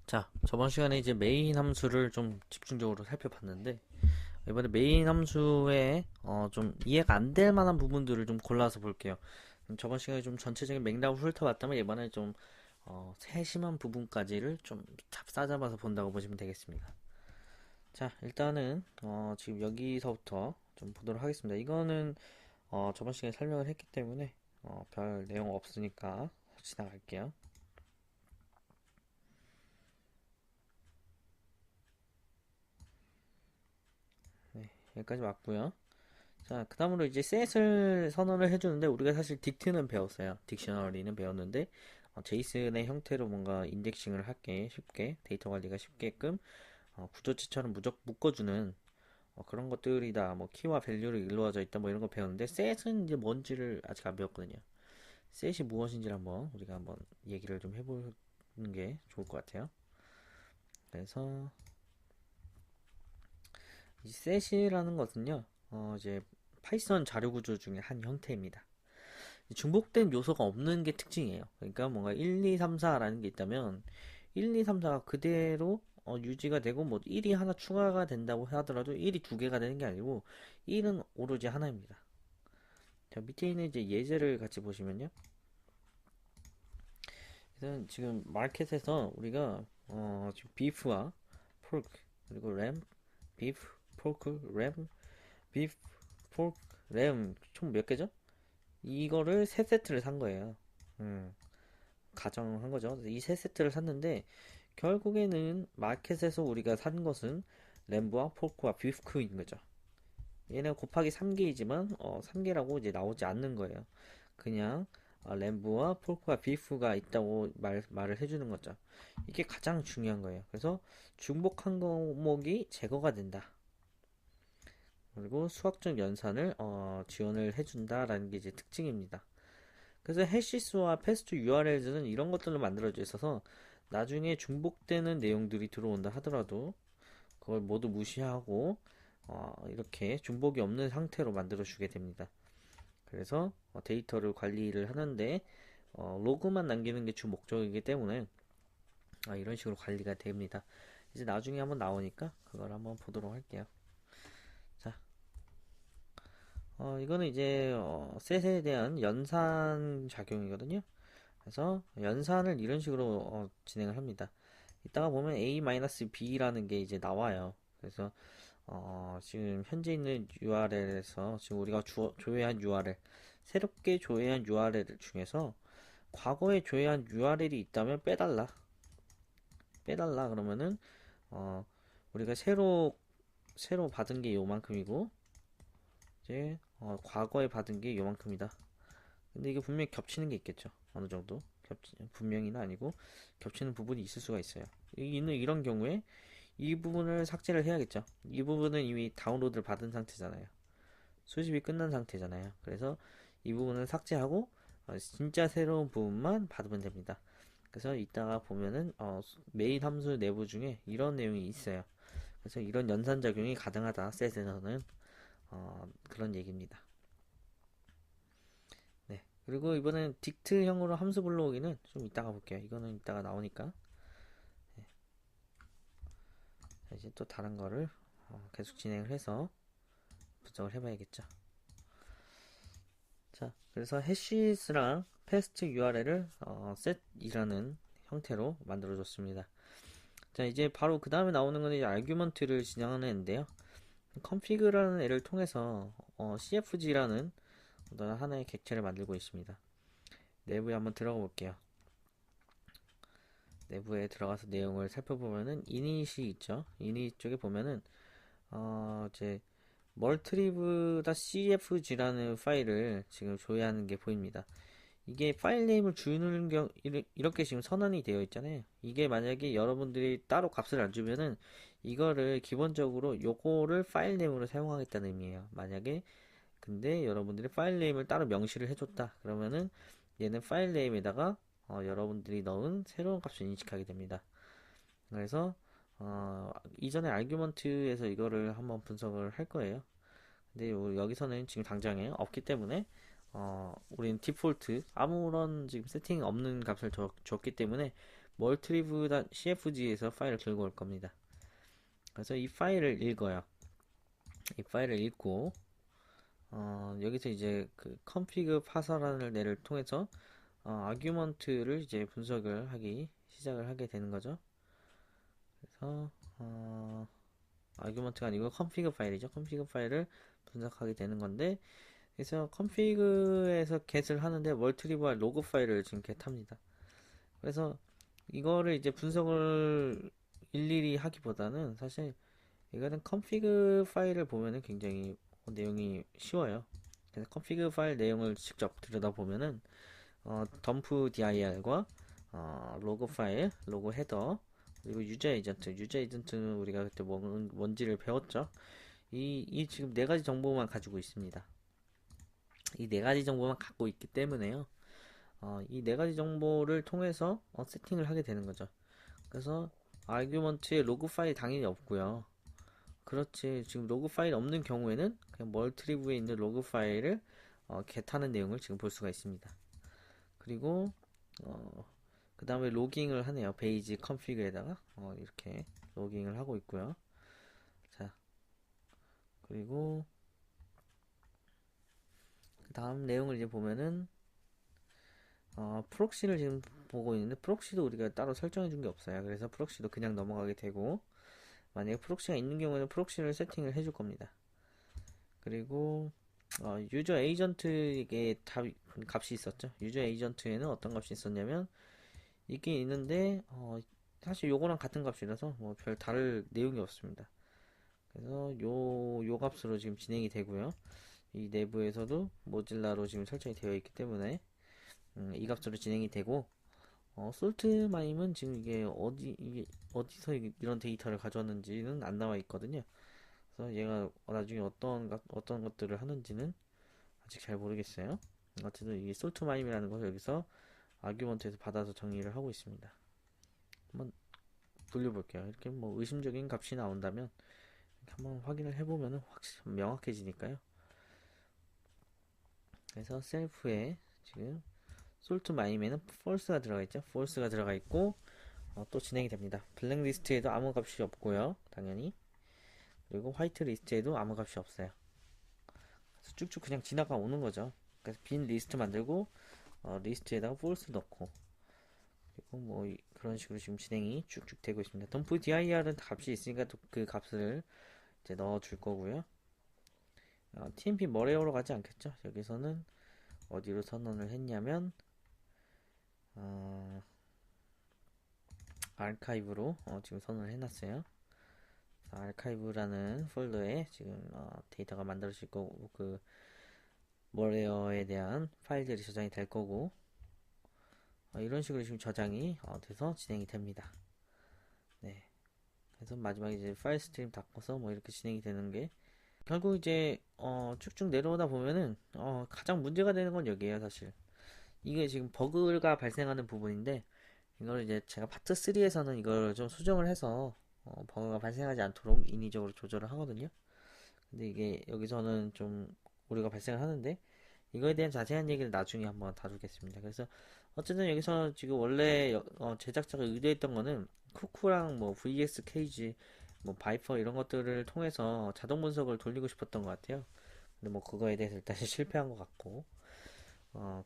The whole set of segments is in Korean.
자, 저번 시간에 이제 메인 함수를 좀 집중적으로 살펴봤는데, 이번에 메인 함수에 좀 이해가 안 될 만한 부분들을 좀 골라서 볼게요. 저번 시간에 좀 전체적인 맥락을 훑어봤다면 이번에 좀 세심한 부분까지를 좀 싸잡아서 본다고 보시면 되겠습니다. 자, 일단은 지금 여기서부터 좀 보도록 하겠습니다. 이거는 저번 시간에 설명을 했기 때문에 별 내용 없으니까 지나갈게요. 네, 여기까지 왔고요. 자, 그 다음으로 이제 셋을 선언을 해주는데 우리가 사실 딕트는 배웠어요. 딕셔너리는 배웠는데 제이슨의 형태로 뭔가 인덱싱을 할게 쉽게 데이터 관리가 쉽게끔 구조체처럼 무적 묶어주는 그런 것들이다. 뭐 키와 밸류를 이루어져 있다. 뭐 이런 거 배웠는데 셋은 이제 뭔지를 아직 안 배웠거든요. 셋이 무엇인지를 한번 우리가 한번 얘기를 좀 해보는 게 좋을 것 같아요. 그래서 이 셋이라는 것은요, 이제 파이썬 자료 구조 중에 한 형태입니다. 중복된 요소가 없는 게 특징이에요. 그러니까 뭔가 1, 2, 3, 4라는 게 있다면 1, 2, 3, 4가 그대로 유지가 되고 뭐 1이 하나 추가가 된다고 하더라도 1이 두 개가 되는 게 아니고 1은 오로지 하나입니다. 자, 밑에 있는 이제 예제를 같이 보시면요. 일단 지금 마켓에서 우리가 지금 비프와 포크 그리고 램, 비프, 포크, 램, 비프, 포크, 램 총 몇 개죠? 이거를 세 세트를 산 거예요. 음. 가정한 거죠. 이 세 세트를 샀는데 결국에는 마켓에서 우리가 산 것은 램브와 포크와 비프크인 거죠. 얘는 곱하기 3개이지만 3개라고 이제 나오지 않는 거예요. 그냥 램브와 포크와 비프가 있다고 말을 해주는 거죠. 이게 가장 중요한 거예요. 그래서 중복한 과목이 제거가 된다. 그리고 수학적 연산을 지원을 해준다라는 게 이제 특징입니다. 그래서 해시스와 패스트 URL들은 이런 것들로 만들어져 있어서 나중에 중복되는 내용들이 들어온다 하더라도 그걸 모두 무시하고 이렇게 중복이 없는 상태로 만들어 주게 됩니다. 그래서 데이터를 관리를 하는데 로그만 남기는 게 주 목적이기 때문에 이런 식으로 관리가 됩니다. 이제 나중에 한번 나오니까 그걸 한번 보도록 할게요. 자, 이거는 이제 셋에 대한 연산 작용이거든요. 그래서 연산을 이런 식으로 진행을 합니다. 이따가 보면 A-B라는 게 이제 나와요. 그래서 지금 현재 있는 URL에서 지금 우리가 조회한 URL, 새롭게 조회한 URL 중에서 과거에 조회한 URL이 있다면 빼달라. 빼달라 그러면은 어, 우리가 새로 받은 게 요만큼이고 이제 과거에 받은 게 요만큼이다. 근데 이게 분명히 겹치는 게 있겠죠. 어느 정도. 분명히는 아니고 겹치는 부분이 있을 수가 있어요. 이런 경우에 이 부분을 삭제를 해야겠죠. 이 부분은 이미 다운로드를 받은 상태잖아요. 수집이 끝난 상태잖아요. 그래서 이 부분을 삭제하고 진짜 새로운 부분만 받으면 됩니다. 그래서 이따가 보면은 메인 함수 내부 중에 이런 내용이 있어요. 그래서 이런 연산작용이 가능하다. 셋에서는 그런 얘기입니다. 네. 그리고 이번엔 딕트형으로 함수 불러오기는 좀 이따가 볼게요. 이거는 이따가 나오니까. 네. 이제 또 다른 거를 계속 진행을 해서 분석을 해봐야겠죠. 자, 그래서 해시스랑 패스트 URL을 set이라는 형태로 만들어줬습니다. 자, 이제 바로 그 다음에 나오는 건 이제 아규먼트를 진행하는 애인데요. config라는 애를 통해서 cfg라는 어떤 하나의 객체를 만들고 있습니다. 내부에 한번 들어가 볼게요. 내부에 들어가서 내용을 살펴보면은 init이 있죠. init 쪽에 보면은 이제 multriv.cfg라는 파일을 지금 조회하는 게 보입니다. 이게 파일 네임을 주는 경우 이렇게 지금 선언이 되어 있잖아요. 이게 만약에 여러분들이 따로 값을 안 주면은 이거를 기본적으로 요거를 파일 네임으로 사용하겠다는 의미예요. 만약에 근데 여러분들이 파일 네임을 따로 명시를 해줬다. 그러면은 얘는 파일 네임에다가 여러분들이 넣은 새로운 값을 인식하게 됩니다. 그래서 이전에 아규먼트에서 이거를 한번 분석을 할 거예요. 근데 여기서는 지금 당장에 없기 때문에 우린 디폴트 아무런 지금 세팅 없는 값을 줬기 때문에 multirev.cfg에서 파일을 들고 올 겁니다. 그래서 이 파일을 읽어요. 이 파일을 읽고 여기서 이제 그 config 파서라는 를 통해서 아규먼트를 이제 분석을 하기 시작을 하게 되는 거죠. 그래서 아규먼트가 아니고 config 파일이죠. config 파일을 분석하게 되는 건데, 그래서 config에서 get을 하는데 멀티리브와 로그 파일을 지금 get합니다. 그래서 이거를 이제 분석을 일일이 하기보다는 사실 이거는 config 파일을 보면은 굉장히 내용이 쉬워요. 그래서 config 파일 내용을 직접 들여다보면은 dump dir과 로그 파일, 로그 헤더, 그리고 유저 에이전트는 우리가 그때 뭔지를 배웠죠. 이 지금 네 가지 정보만 가지고 있습니다. 이 네 가지 정보만 갖고 있기 때문에요. 이 네 가지 정보를 통해서 세팅을 하게 되는 거죠. 그래서 아규먼트에 로그 파일 당연히 없고요. 그렇지. 지금 로그 파일 없는 경우에는 그냥 멀티리브에 있는 로그 파일을 get하는 내용을 지금 볼 수가 있습니다. 그리고 그 다음에 로깅을 하네요. 베이지 컨피그에다가 이렇게 로깅을 하고 있고요. 자, 그리고 그 다음 내용을 이제 보면은 프록시를 지금 보고 있는데 프록시도 우리가 따로 설정해 준 게 없어요. 그래서 프록시도 그냥 넘어가게 되고, 만약에 프록시가 있는 경우에는 프록시를 세팅을 해줄 겁니다. 그리고 유저 에이전트에게 값이 있었죠. 유저 에이전트에는 어떤 값이 있었냐면 있긴 있는데 사실 요거랑 같은 값이라서 뭐 별 다를 내용이 없습니다. 그래서 요 값으로 지금 진행이 되고요. 이 내부에서도 모질라로 지금 설정이 되어 있기 때문에 이 값으로 진행이 되고, 솔트 마임은 지금 이게 어디서 이런 데이터를 가져왔는지는 안 나와 있거든요. 그래서 얘가 나중에 어떤 것들을 하는지는 아직 잘 모르겠어요. 어쨌든 이게 솔트 마임이라는 것을 여기서 아규먼트에서 받아서 정리를 하고 있습니다. 한번 돌려볼게요. 이렇게 뭐 의심적인 값이 나온다면 한번 확인을 해보면 확실히 명확해지니까요. 그래서 셀프에 지금 솔트 마임에는 false가 들어가 있죠. false가 들어가 있고 또 진행이 됩니다. 블랙리스트에도 아무 값이 없고요. 당연히. 그리고 화이트 리스트에도 아무 값이 없어요. 그래서 쭉쭉 그냥 지나가 오는 거죠. 그래서 빈 리스트 만들고 리스트에다가 false 넣고, 그리고 뭐 그런 식으로 지금 진행이 쭉쭉 되고 있습니다. 덤프 dir은 값이 있으니까 또 그 값을 이제 넣어 줄 거고요. TMP 머레어로 가지 않겠죠. 여기서는 어디로 선언을 했냐면 아카이브로 지금 선언을 해놨어요. 아카이브라는 폴더에 지금 데이터가 만들어질 거고, 그 머레어에 대한 파일들이 저장이 될 거고, 이런 식으로 지금 저장이 돼서 진행이 됩니다. 네. 그래서 마지막에 이제 파일 스트림 닫고서 뭐 이렇게 진행이 되는 게, 결국 이제 쭉쭉 내려오다 보면은 가장 문제가 되는 건 여기에요, 사실. 이게 지금 버그가 발생하는 부분인데, 이걸 이제 제가 파트 3에서는 이걸 좀 수정을 해서 버그가 발생하지 않도록 인위적으로 조절을 하거든요. 근데 이게 여기서는 좀 오류가 발생을 하는데, 이거에 대한 자세한 얘기를 나중에 한번 다루겠습니다. 그래서 어쨌든 여기서 지금 원래 제작자가 의도했던 거는 쿠쿠랑 뭐 VS 케이지, 뭐 바이퍼 이런 것들을 통해서 자동 분석을 돌리고 싶었던 것 같아요. 근데 뭐 그거에 대해서 일단 실패한 것 같고,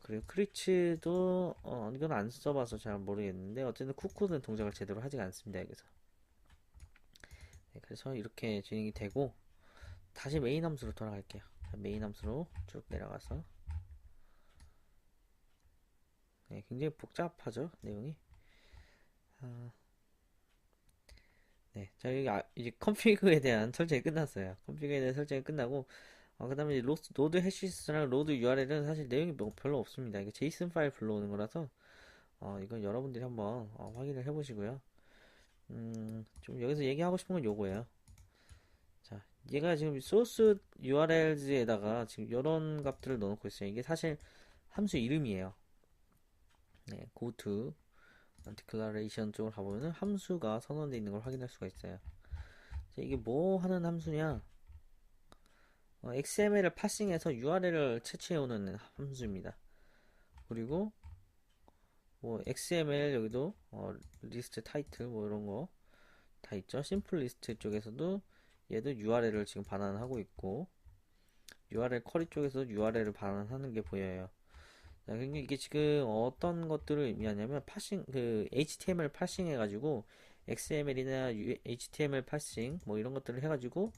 그리고 크리츠도 이건 안 써봐서 잘 모르겠는데 어쨌든 쿠쿠는 동작을 제대로 하지 않습니다 여기서. 네, 그래서 이렇게 진행이 되고, 다시 메인 함수로 돌아갈게요. 메인 함수로 쭉 내려가서, 네, 굉장히 복잡하죠 내용이. 네, 자 여기 이제 컨피그에 대한 설정이 끝났어요. 컨피그에 대한 설정이 끝나고, 그 다음에 이제 노드 해시스랑 로드 URL은 사실 내용이 뭐 별로 없습니다. 이게 제이슨 파일 불러오는 거라서 이건 여러분들이 한번 확인을 해보시고요. 좀 여기서 얘기하고 싶은 건 요거예요. 자, 얘가 지금 소스 URLs에다가 지금 이런 값들을 넣어놓고 있어요. 이게 사실 함수 이름이에요. 네, go to declaration 쪽으로 가보면은 함수가 선언되어 있는 걸 확인할 수가 있어요. 자, 이게 뭐 하는 함수냐? XML을 파싱해서 URL을 채취해오는 함수입니다. 그리고 뭐 XML 여기도 리스트 타이틀 뭐 이런 거 다 있죠. 심플 리스트 쪽에서도 얘도 URL을 지금 반환하고 있고 URL 쿼리 쪽에서 URL을 반환하는 게 보여요. 자, 그러니까 이게 지금 어떤 것들을 의미하냐면 파싱 그 HTML 파싱 해가지고 XML이나 HTML 파싱 뭐 이런 것들을 해가지고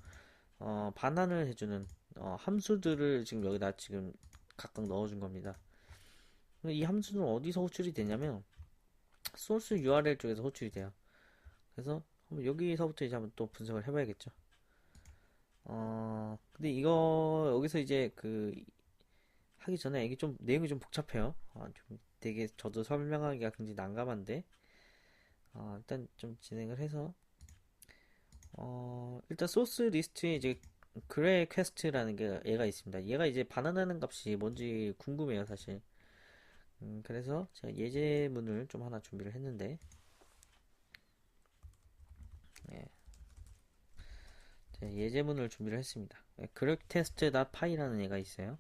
반환을 해주는 함수들을 지금 여기다 지금 각각 넣어준 겁니다. 이 함수는 어디서 호출이 되냐면 소스 URL 쪽에서 호출이 돼요. 그래서 한번 여기서부터 이제 한번 또 분석을 해봐야겠죠. 근데 이거 여기서 이제 그 하기 전에 이게 좀 내용이 좀 복잡해요. 좀 되게 저도 설명하기가 굉장히 난감한데 일단 좀 진행을 해서 일단 소스 리스트에 이제 그레이 퀘스트라는 게 얘가 있습니다. 얘가 이제 반환하는 값이 뭔지 궁금해요, 사실. 그래서 제가 예제문을 좀 하나 준비를 했는데 예, 제가 예제문을 준비를 했습니다. 그레이 테스트.py라는 얘가 있어요.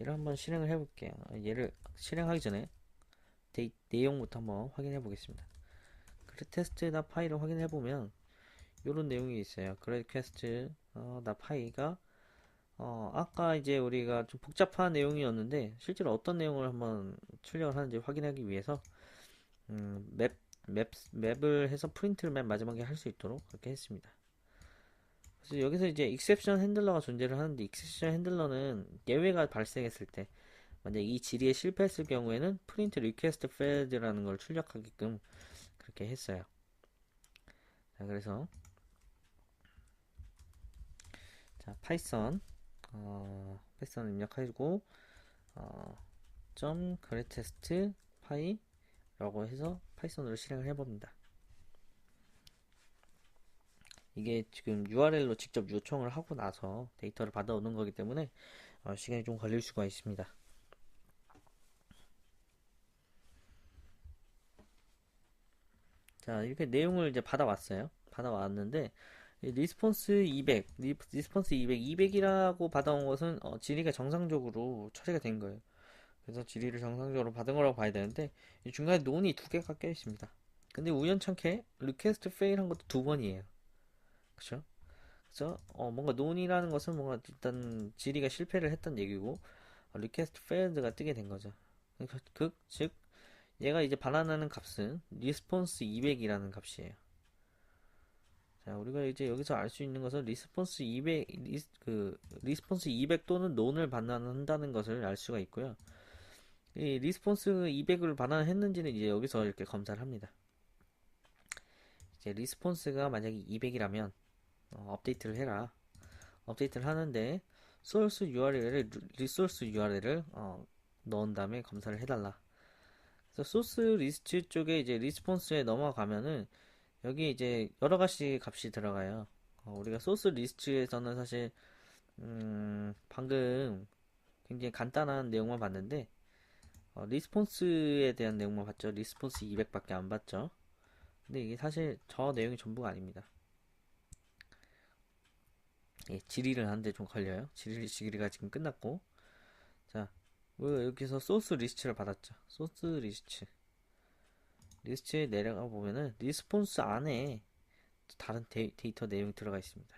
얘를 한번 실행을 해볼게요. 얘를 실행하기 전에 내용부터 한번 확인해 보겠습니다. 그레이 테스트.py를 확인해 보면 이런 내용이 있어요. 그레이 퀘스트 파이가 아까 이제 우리가 좀 복잡한 내용이었는데 실제로 어떤 내용을 한번 출력을 하는지 확인하기 위해서 맵을 해서 프린트를 맨 마지막에 할 수 있도록 그렇게 했습니다. 그래서 여기서 이제 익셉션 핸들러가 존재를 하는데 익셉션 핸들러는 예외가 발생했을 때 만약 이 질의에 실패했을 경우에는 프린트 리퀘스트 페일드라는 걸 출력하게끔 그렇게 했어요. 자, 그래서 자, 파이썬 입력하고 점 그레테스트 파이라고 해서 파이썬으로 실행을 해봅니다. 이게 지금 URL로 직접 요청을 하고 나서 데이터를 받아오는 거기 때문에 시간이 좀 걸릴 수가 있습니다. 자, 이렇게 내용을 이제 받아왔어요. 받아왔는데 리스폰스 200, 리스폰스 200, 200이라고 받아온 것은 질의가 정상적으로 처리가 된 거예요. 그래서 질의를 정상적으로 받은 거라고 봐야 되는데 이 중간에 논이 두 개가 껴 있습니다. 근데 우연찮게 리퀘스트 페일한 것도 두 번이에요. 그쵸? 그래서 뭔가 논이라는 것은 뭔가 일단 질의가 실패를 했던 얘기고 리퀘스트 페일드가 뜨게 된 거죠. 즉 얘가 이제 반환하는 값은 리스폰스 200이라는 값이에요. 자, 우리가 이제 여기서 알 수 있는 것은 리스폰스 200 또는 논을 반환한다는 것을 알 수가 있고요. 이 리스폰스 200을 반환했는지는 이제 여기서 이렇게 검사를 합니다. 이제 리스폰스가 만약에 200이라면 업데이트를 해라. 업데이트를 하는데 소스 URL을 리소스 URL을 넣은 다음에 검사를 해달라. 그래서 소스 리스트 쪽에 이제 리스폰스에 넘어가면은 여기 이제 여러 가지 값이 들어가요. 우리가 소스 리스트에서는 사실 방금 굉장히 간단한 내용만 봤는데 리스폰스에 대한 내용만 봤죠. 리스폰스 200밖에 안 봤죠. 근데 이게 사실 저 내용이 전부가 아닙니다. 예, 질의를 하는데 좀 걸려요. 질의가 지금 끝났고 자, 우리가 여기서 소스 리스트를 받았죠. 소스 리스트에 내려가 보면은 리스폰스 안에 다른 데이터 내용이 들어가 있습니다.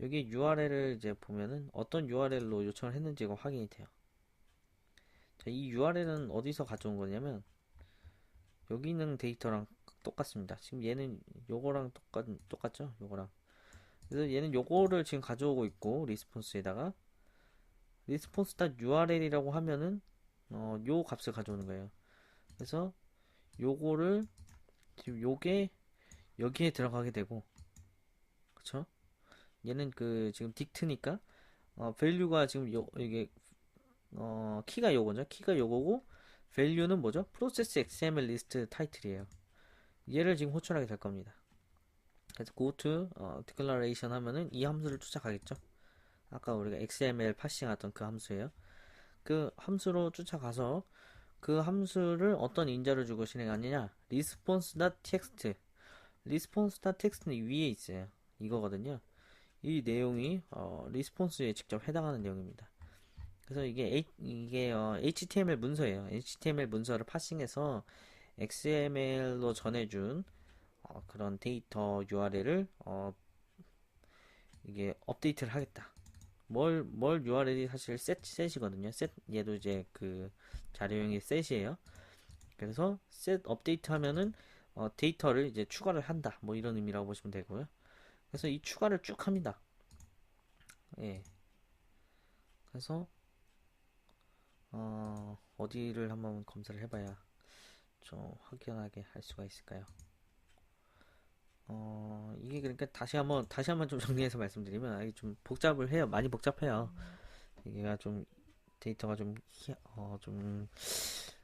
여기 URL을 이제 보면은 어떤 URL로 요청을 했는지가 확인이 돼요. 자, 이 URL은 어디서 가져온 거냐면 여기 있는 데이터랑 똑같습니다. 지금 얘는 요거랑 똑같죠? 요거랑. 그래서 얘는 요거를 지금 가져오고 있고 리스폰스에다가 response.url이라고 하면은 요 값을 가져오는 거예요. 그래서 요거를 지금 요게 여기에 들어가게 되고 그쵸? 얘는 그 지금 딕트니까 value가 지금 이게 키가 요거죠. 키가 요거고 value는 뭐죠? process xml list 타이틀이에요. 얘를 지금 호출하게 될 겁니다. 그래서 go to declaration 하면은 이 함수를 쫓아가겠죠. 아까 우리가 XML 파싱 하던 그 함수예요. 그 함수로 쫓아가서 그 함수를 어떤 인자를 주고 실행하느냐? response.txt. response.txt는 위에 있어요. 이거거든요. 이 내용이 response에 직접 해당하는 내용입니다. 그래서 이게 HTML 문서예요. HTML 문서를 파싱해서 XML로 전해준 그런 데이터 URL을 이게 업데이트를 하겠다. 뭘 URL이 사실 셋이거든요. 얘도 이제 그 자료형의 셋이에요. 그래서 셋 업데이트 하면은 데이터를 이제 추가를 한다. 뭐 이런 의미라고 보시면 되고요. 그래서 이 추가를 쭉 합니다. 예. 그래서 어디를 한번 검사를 해봐야 좀 확연하게 할 수가 있을까요? 이게 그러니까 다시 한번 좀 정리해서 말씀드리면 이게 좀 복잡을 해요. 많이 복잡해요. 이게가 좀 데이터가 좀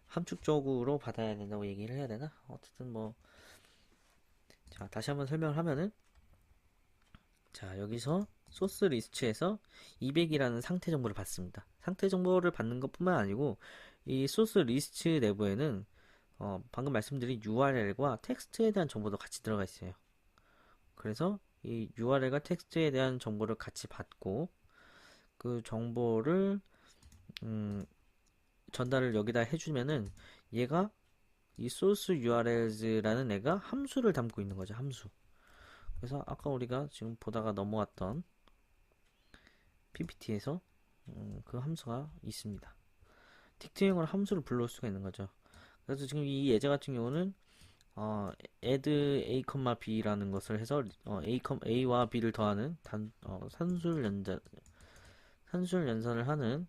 함축적으로 받아야 된다고 얘기를 해야 되나? 어쨌든 뭐, 자, 다시 한번 설명을 하면은, 자, 여기서 소스 리스트에서 200이라는 상태 정보를 받습니다. 상태 정보를 받는 것뿐만 아니고, 이 소스 리스트 내부에는, 방금 말씀드린 URL과 텍스트에 대한 정보도 같이 들어가 있어요. 그래서 이 URL과 텍스트에 대한 정보를 같이 받고, 그 정보를, 음, 전달을 여기다 해주면은, 얘가 이 source URLs라는 애가 함수를 담고 있는 거죠. 함수. 그래서 아까 우리가 지금 보다가 넘어왔던 PPT에서 그 함수가 있습니다. 딕트형으로 함수를 불러올 수가 있는 거죠. 그래서 지금 이 예제 같은 경우는 add a, b라는 것을 해서 a와 b를 더하는 산술 연산을 하는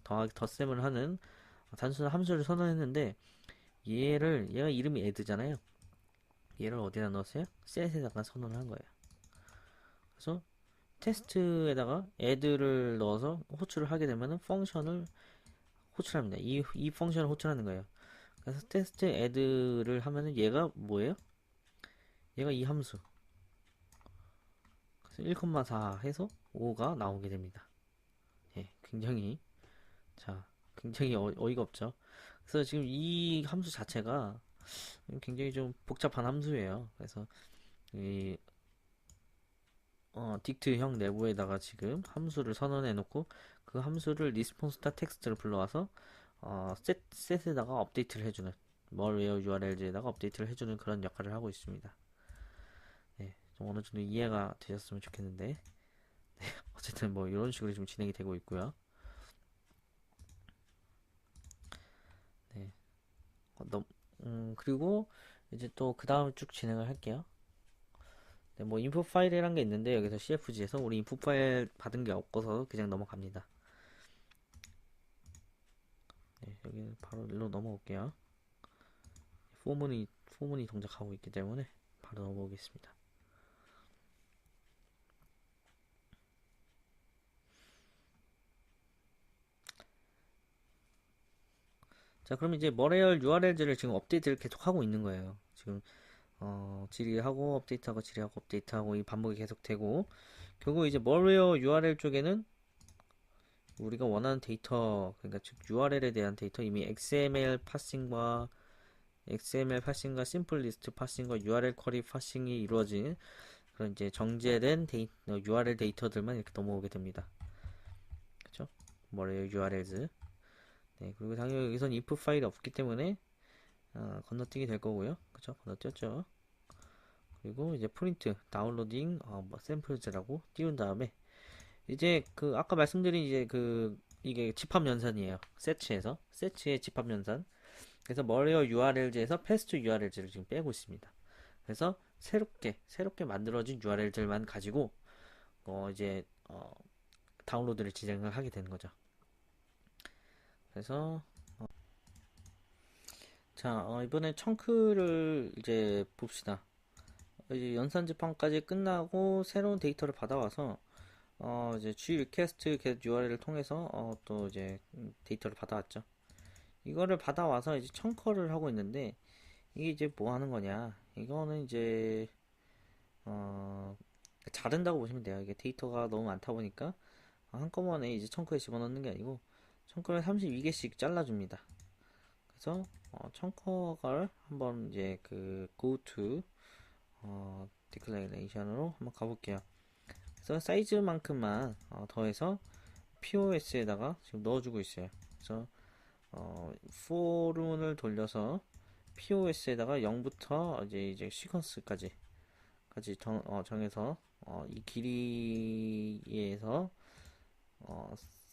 더하기 덧셈을 하는 단순한 함수를 선언했는데 얘가 이름이 add잖아요. 얘를 어디다 넣었어요? 셋에다가 선언을 한 거예요. 그래서 테스트에다가 add를 넣어서 호출을 하게 되면은 펑션을 호출합니다. 이 펑션을 호출하는 거예요. 그래서 테스트 add를 하면은 얘가 뭐예요? 얘가 이 함수. 그래서 1,4 해서 5가 나오게 됩니다. 예, 자, 굉장히 어이가 없죠. 그래서 지금 이 함수 자체가 굉장히 좀 복잡한 함수예요. 그래서 이 딕트형 내부에다가 지금 함수를 선언해 놓고 그 함수를 리스폰스타 텍스트를 불러와서 셋에다가 업데이트를 해주는 멀웨어 URL에다가 업데이트를 해주는 그런 역할을 하고 있습니다. 네, 좀 어느 정도 이해가 되셨으면 좋겠는데 어쨌든 뭐 이런 식으로 지금 진행이 되고 있고요. 네, 그리고 이제 또 그 다음 쭉 진행을 할게요. 네, 뭐 인풋 파일이란 게 있는데 여기서 CFG에서 우리 인풋 파일 받은 게 없어서 그냥 넘어갑니다. 네, 여기 바로 일로 넘어올게요. 포문이 동작하고 있기 때문에 바로 넘어오겠습니다. 자, 그럼 이제 머레얼 URL들을 지금 업데이트를 계속 하고 있는 거예요. 지금 질의하고 업데이트하고 질의하고 업데이트하고 이 반복이 계속되고 결국 이제 머레얼 URL 쪽에는 우리가 원하는 데이터 그러니까 즉 URL에 대한 데이터 이미 XML 파싱과 심플 리스트 파싱과 URL 쿼리 파싱이 이루어진 그런 이제 정제된 URL 데이터들만 이렇게 넘어오게 됩니다. 그렇죠? 머레얼 URLs. 네, 그리고 당연히 여기선 if 파일이 없기 때문에 건너뛰기 될 거고요. 그쵸? 건너뛰었죠. 그리고 이제 프린트, 다운로딩, 뭐 샘플즈라고 띄운 다음에 이제 그 아까 말씀드린 이제 그 이게 집합 연산이에요. 세치의 집합 연산. 그래서 머리어 URL즈에서 패스트 URL즈를 지금 빼고 있습니다. 그래서 새롭게 만들어진 URL들만 가지고 이제 다운로드를 진행을 하게 되는 거죠. 그래서 자 이번에 청크를 이제 봅시다. 이제 연산 집합까지 끝나고 새로운 데이터를 받아와서 이제 G request get URL을 통해서 또 이제 데이터를 받아왔죠. 이거를 받아와서 이제 청커를 하고 있는데 이게 이제 뭐 하는 거냐? 이거는 이제 어 자른다고 보시면 돼요. 이게 데이터가 너무 많다 보니까 한꺼번에 이제 청커에 집어넣는 게 아니고 청커를 32개씩 잘라줍니다. 그래서 청커를 한번 이제 그 go to declaration으로 한번 가볼게요. 그래서 사이즈만큼만 더해서 POS에다가 지금 넣어주고 있어요. 그래서 for을 돌려서 POS에다가 0부터 이제 시퀀스까지 정해서 이 길이에서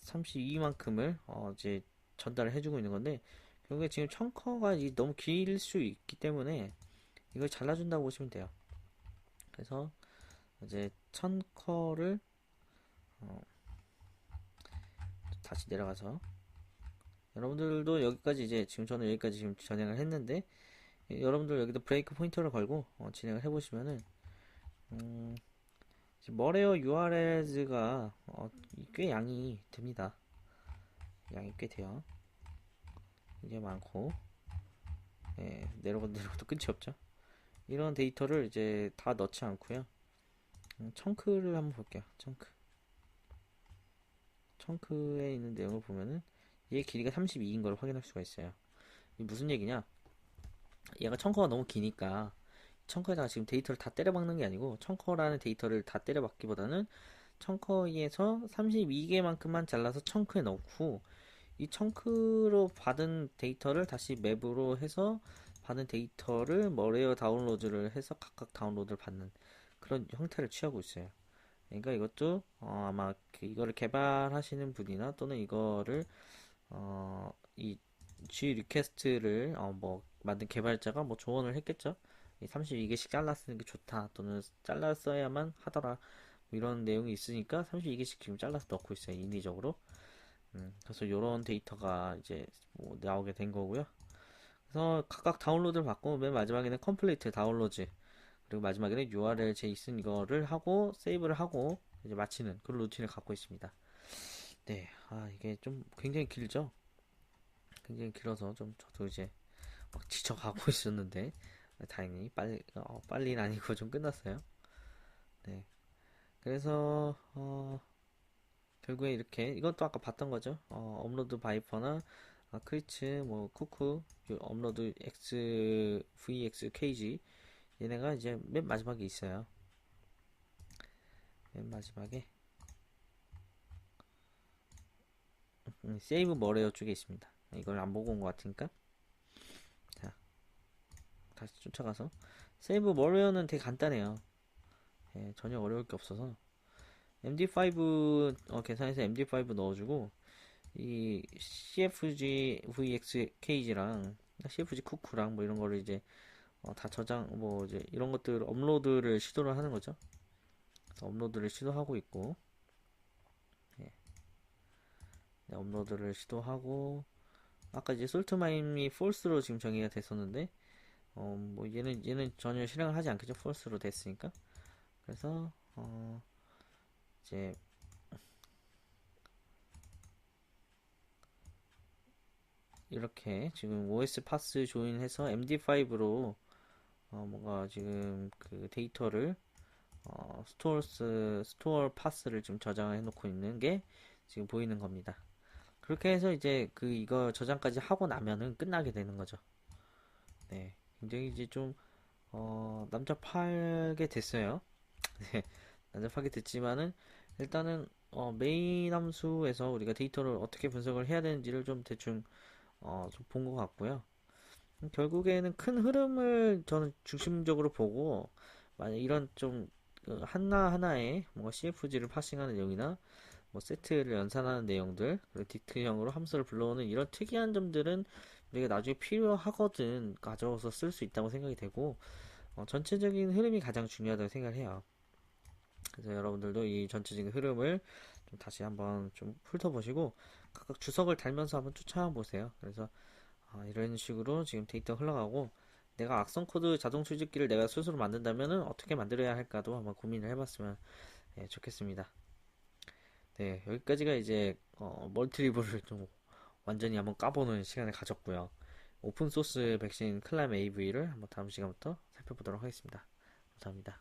32만큼을 이제 전달을 해주고 있는 건데, 결국에 지금 청커가 너무 길 수 있기 때문에 이걸 잘라준다고 보시면 돼요. 그래서 이제 천커를 다시 내려가서, 여러분들도 여기까지 이제 지금 저는 여기까지 지금 진행을 했는데, 여러분들 여기도 브레이크 포인터를 걸고 진행을 해보시면은 머레어 URLs가 꽤 양이 됩니다. 양이 꽤 돼요. 이게 많고, 예, 내려가도 끝이 없죠. 이런 데이터를 이제 다 넣지 않고요. 청크를 한번 볼게요. 청크에 있는 내용을 보면은 얘 길이가 32인 걸 확인할 수가 있어요. 이게 무슨 얘기냐? 얘가 청커가 너무 기니까 청커에다가 지금 데이터를 다 때려박는 게 아니고, 청커라는 데이터를 다 때려박기보다는 청커에서 32개만큼만 잘라서 청크에 넣고, 이 청크로 받은 데이터를 다시 맵으로 해서 받은 데이터를 머레어 다운로드를 해서 각각 다운로드를 받는 그런 형태를 취하고 있어요. 그러니까 이것도 아마 이거를 개발하시는 분이나 또는 이거를 이 G 리퀘스트를 뭐 만든 개발자가 뭐 조언을 했겠죠. 32개씩 잘라 쓰는 게 좋다, 또는 잘라 써야만 하더라, 뭐 이런 내용이 있으니까 32개씩 지금 잘라서 넣고 있어요, 인위적으로. 그래서 이런 데이터가 이제 뭐 나오게 된 거고요. 그래서 각각 다운로드를 받고 맨 마지막에는 컴플리트 다운로드, 그리고 마지막에는 URL 제이슨 이거를 하고 세이브를 하고 이제 마치는 그런 루틴을 갖고 있습니다. 네, 이게 좀 굉장히 길죠? 굉장히 길어서 좀 저도 이제 막 지쳐가고 있었는데, 다행히 빨리는 아니고 좀 끝났어요. 네, 그래서 결국에 이렇게 이것도 아까 봤던 거죠. 업로드 바이퍼나 크리츠, 뭐 쿠쿠, 업로드 x vx kg, 얘네가 이제 맨 마지막에 있어요. 맨 마지막에 세이브 머레어 쪽에 있습니다. 이걸 안 보고 온 것 같으니까 자, 다시 쫓아가서, 세이브 머레어는 되게 간단해요. 예, 전혀 어려울 게 없어서 MD5 계산해서 MD5 넣어주고, 이 CFG VXKG랑 CFG 쿠쿠랑 뭐 이런 거를 이제 다 저장, 뭐 이제 이런 것들 업로드를 시도를 하는 거죠. 그래서 업로드를 시도하고 있고, 예, 네, 업로드를 시도하고, 아까 이제 솔트마임이 false로 지금 정의가 됐었는데, 뭐 얘는 전혀 실행을 하지 않겠죠. false로 됐으니까. 그래서 이제 이렇게 지금 OS 파스 조인해서 MD5로 뭔가 지금 그 데이터를 스토어 파스를 지금 저장해 놓고 있는 게 지금 보이는 겁니다. 그렇게 해서 이제 이거 저장까지 하고 나면은 끝나게 되는 거죠. 네, 굉장히 이제 좀 남잡하게 됐어요. 네, 남잡하게 됐지만은 일단은 메인 함수에서 우리가 데이터를 어떻게 분석을 해야 되는지를 좀 대충 좀 본 것 같고요. 결국에는 큰 흐름을 저는 중심적으로 보고, 만약 이런 좀 하나하나의 뭔가 CFG를 파싱하는 내용이나 뭐 세트를 연산하는 내용들, 그리고 디트형으로 함수를 불러오는 이런 특이한 점들은 우리가 나중에 필요하거든 가져와서 쓸 수 있다고 생각이 되고, 전체적인 흐름이 가장 중요하다고 생각을 해요. 그래서 여러분들도 이 전체적인 흐름을 좀 다시 한번 좀 훑어보시고 각각 주석을 달면서 한번 쫓아보세요. 그래서 이런 식으로 지금 데이터 흘러가고, 내가 악성 코드 자동 수집기를 내가 스스로 만든다면은 어떻게 만들어야 할까도 한번 고민을 해봤으면 좋겠습니다. 네, 여기까지가 이제 멀티리블을 좀 완전히 한번 까보는 시간을 가졌고요. 오픈소스 백신 클람 AV를 한번 다음 시간부터 살펴보도록 하겠습니다. 감사합니다.